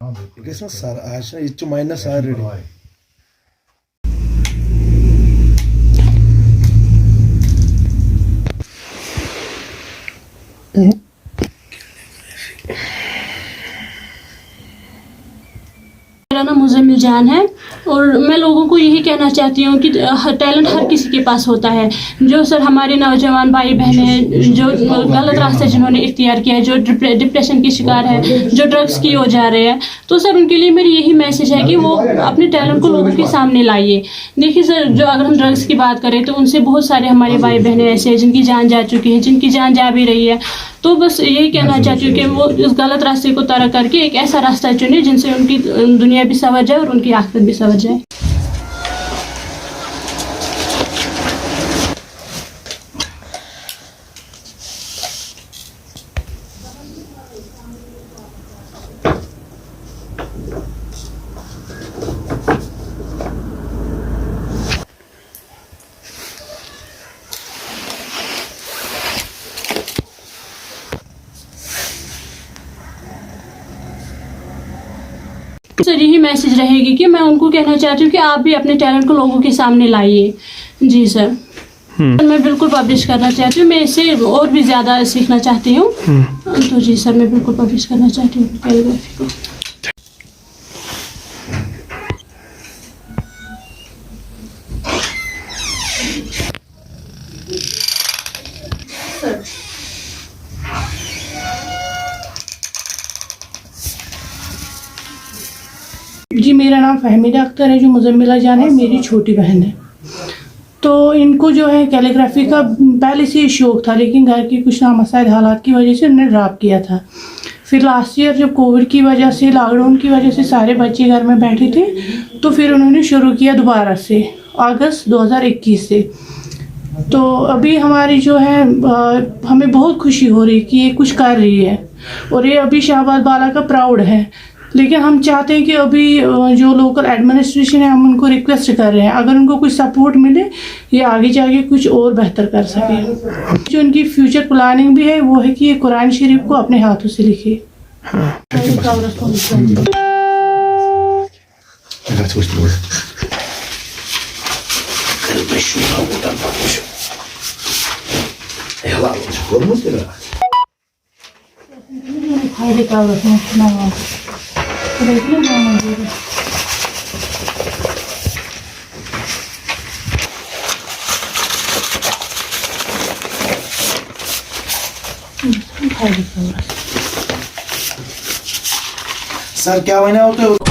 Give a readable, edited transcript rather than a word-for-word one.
Sir आज ये minus already मेरा नाम मुज़म्मिल जान है और मैं लोगों को यही कहना चाहती हूँ कि टैलेंट हर किसी के पास होता है। जो सर हमारे नौजवान भाई बहनें जो गलत रास्ते जिन्होंने इख्तियार किया है, जो डिप्रेशन के शिकार है, जो ड्रग्स की ओर जा रहे हैं, तो सर उनके लिए मेरी यही मैसेज है कि वो अपने टैलेंट को लोगों के सामने लाइए। देखिए सर, जो अगर हम ड्रग्स की बात करें तो उनसे बहुत सारे हमारे भाई बहनें ऐसे हैं जिनकी जान जा चुकी है, जिनकी जान जा भी रही है। तो बस यही कहना चाहती हूँ कि वो इस गलत रास्ते को तरक करके एक ऐसा रास्ता चुने जिनसे उनकी दुनिया भी संवर जाए और उनकी आखिरत भी संवर जाए। सर यही मैसेज रहेगी कि मैं उनको कहना चाहती हूँ कि आप भी अपने टैलेंट को लोगों के सामने लाइए। जी सर, मैं बिल्कुल पब्लिश करना चाहती हूँ, मैं इससे और भी ज़्यादा सीखना चाहती हूँ। तो जी सर, मैं बिल्कुल पब्लिश करना चाहती हूँ कैलीग्राफी को। जी, मेरा नाम फहमीदा अख्तर है, जो मुज़म्मिला जान है मेरी छोटी बहन है। तो इनको जो है कैलीग्राफी का पहले से ही शौक़ था, लेकिन घर की कुछ नामसाइद हालात की वजह से उन्होंने ड्रॉप किया था। फिर लास्ट ईयर जब कोविड की वजह से, लॉकडाउन की वजह से सारे बच्चे घर में बैठे थे, तो फिर उन्होंने शुरू किया दोबारा से अगस्त 2021 से। तो अभी हमारी जो है हमें बहुत खुशी हो रही कि ये कुछ कर रही है और ये अभी शाहबाद बाला का प्राउड है। लेकिन हम चाहते हैं कि अभी जो लोकल एडमिनिस्ट्रेशन है, हम उनको रिक्वेस्ट कर रहे हैं, अगर उनको कुछ सपोर्ट मिले ये आगे जाके कुछ और बेहतर कर सके। जो उनकी फ्यूचर प्लानिंग भी है वो है कि ये कुरान शरीफ को अपने हाथों से लिखे। सर क्या बना होते